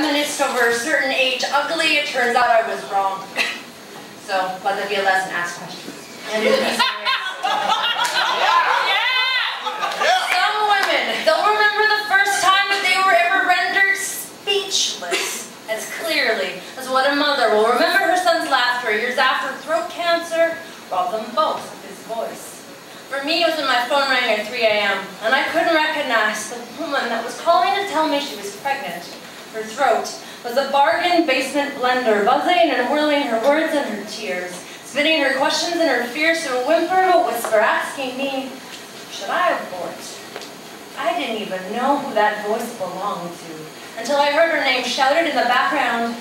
reminisced over a certain age ugly, it turns out I was wrong. So, let there be a lesson, ask questions. And some women, they'll remember the first time that they were ever rendered speechless as clearly as what a mother will remember her son's laughter years after throat cancer robbed them both of his voice. For me, it was when my phone rang at 3 a.m. and I couldn't recognize the woman that was calling to tell me she was pregnant. Her throat was a bargain basement blender, buzzing and whirling her words and her tears, spinning her questions and her fears to a whimper of a whisper, asking me, should I abort? I didn't even know who that voice belonged to, until I heard her name shouted in the background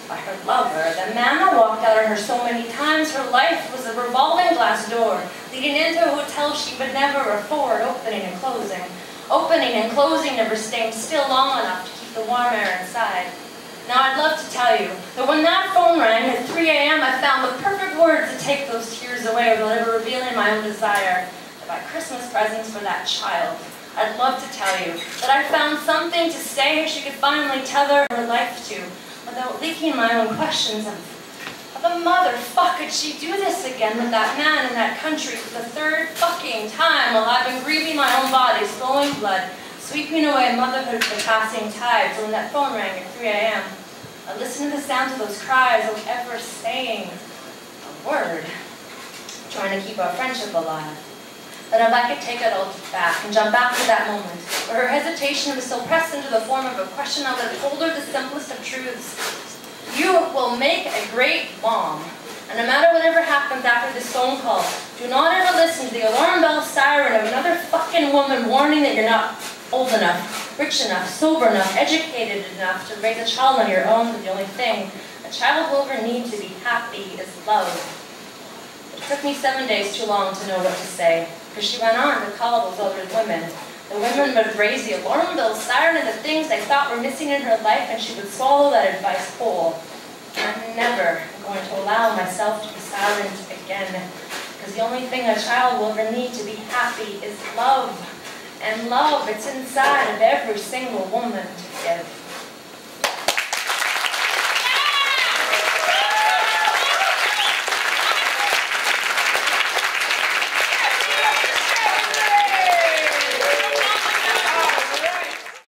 by her lover, the man that walked out on her so many times. Her life was a revolving glass door, leading into a hotel she would never afford, opening and closing, never staying still long enough to keep the warm air inside. Now I'd love to tell you that when that phone rang at 3 a.m. I found the perfect words to take those tears away without ever revealing my own desire to buy Christmas presents for that child. I'd love to tell you that I found something to say she could finally tether her life to, without leaking my own questions of the motherfucker could she do this again with that man in that country for the third fucking time while I've been grieving my own body, flowing blood, sweeping away motherhood with the passing tide. So when that phone rang at 3 a.m., I listened to the sounds of those cries without ever saying a word, trying to keep our friendship alive. But if I could take it all back and jump back to that moment where her hesitation was still pressed into the form of a question, I would have told her the simplest of truths. You will make a great mom. And no matter whatever happens after this phone call, do not ever listen to the alarm bell siren of another fucking woman warning that you're not old enough, rich enough, sober enough, educated enough to raise a child on your own. But the only thing a child will ever need to be happy is love. It took me 7 days too long to know what to say, because she went on to call those other women. The women would raise the alarm bell siren and the things they thought were missing in her life, and she would swallow that advice whole. I'm never going to allow myself to be silent again, because the only thing a child will ever need to be happy is love. And love, it's inside of every single woman to give.